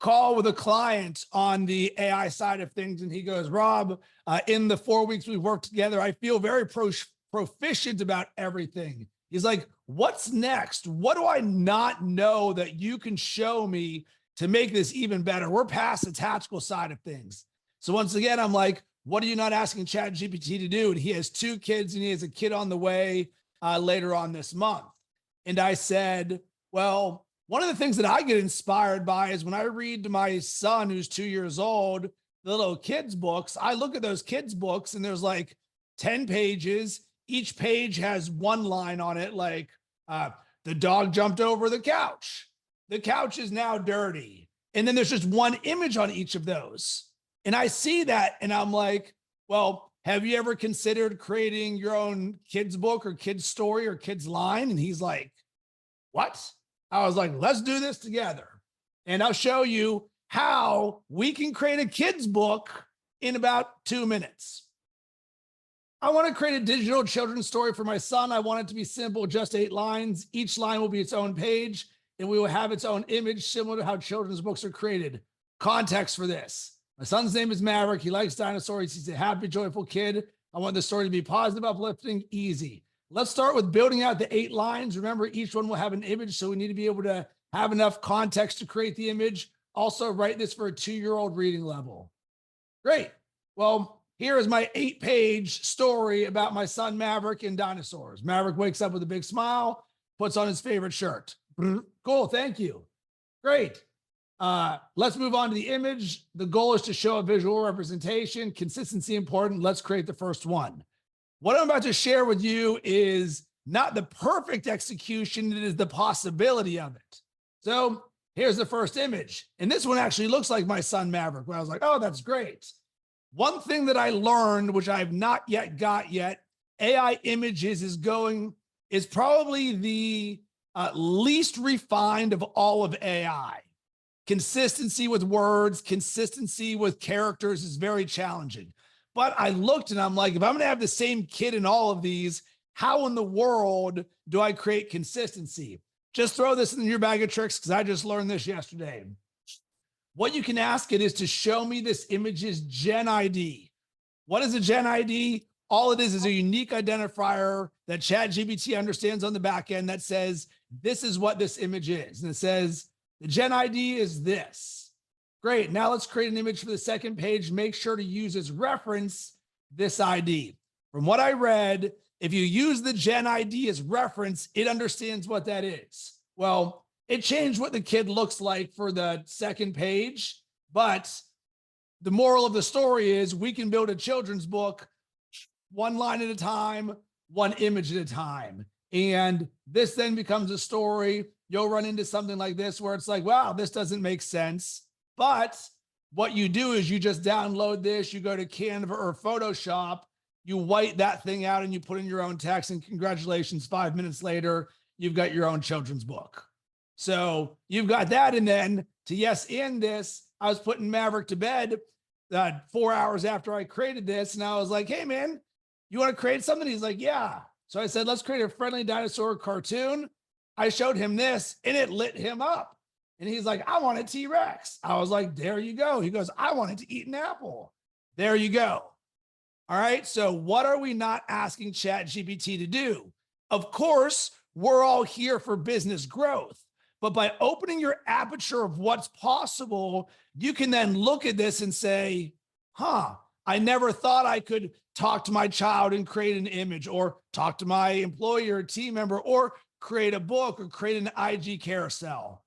call with a client on the AI side of things. And he goes, Rob, in the 4 weeks we've worked together, I feel very proficient about everything. He's like, what's next? What do I not know that you can show me to make this even better? We're past the tactical side of things. So once again, I'm like, what are you not asking ChatGPT to do? And he has 2 kids and he has a kid on the way later on this month. And I said, well, one of the things that I get inspired by is when I read to my son, who's 2 years old, the little kids books, I look at those kids books and there's like 10 pages. Each page has one line on it, like the dog jumped over the couch. The couch is now dirty. And then there's just one image on each of those. And I see that and I'm like, well, have you ever considered creating your own kids book or kids story or kids line? And he's like, what? I was like, let's do this together. And I'll show you how we can create a kids book in about 2 minutes. I want to create a digital children's story for my son. I want it to be simple, just 8 lines. Each line will be its own page and we will have its own image, similar to how children's books are created. Context for this. My son's name is Maverick. He likes dinosaurs. He's a happy, joyful kid. I want the story to be positive, uplifting, easy. Let's start with building out the 8 lines. Remember, each one will have an image, so we need to be able to have enough context to create the image. Also, write this for a 2-year-old reading level. Great. Well, here is my 8-page story about my son, Maverick, and dinosaurs. Maverick wakes up with a big smile, puts on his favorite shirt. Cool, thank you. Great. Let's move on to the image. The goal is to show a visual representation. Consistency important. Let's create the first one. What I'm about to share with you is not the perfect execution. It is the possibility of it. So here's the first image. And this one actually looks like my son, Maverick, where I was like, oh, that's great. One thing that I learned, which I've not yet got yet, AI images is probably the least refined of all of AI. Consistency with words, consistency with characters is very challenging. But I looked and I'm like, if I'm going to have the same kid in all of these, how in the world do I create consistency? Just throw this in your bag of tricks because I just learned this yesterday. What you can ask it is to show me this image's Gen ID. What is a Gen ID? All it is a unique identifier that ChatGPT understands on the back end that says, this is what this image is. And it says, the Gen ID is this. Great. Now let's create an image for the second page. Make sure to use as reference this ID. From what I read, if you use the Gen ID as reference, it understands what that is. Well, it changed what the kid looks like for the second page, but the moral of the story is we can build a children's book one line at a time, one image at a time. And this then becomes a story. You'll run into something like this where it's like, wow, this doesn't make sense. But what you do is you just download this, you go to Canva or Photoshop, you white that thing out and you put in your own text, and congratulations, 5 minutes later, you've got your own children's book. So you've got that. And then to yes and this, I was putting Maverick to bed 4 hours after I created this. And I was like, hey man, you want to create something? He's like, yeah. So I said, let's create a friendly dinosaur cartoon. I showed him this and it lit him up. And he's like, I want a T-Rex. I was like, there you go. He goes, I wanted to eat an apple. There you go. All right. So what are we not asking ChatGPT to do? Of course, we're all here for business growth, but by opening your aperture of what's possible, you can then look at this and say, I never thought I could talk to my child and create an image, or talk to my employee or team member, or create a book, or create an IG carousel.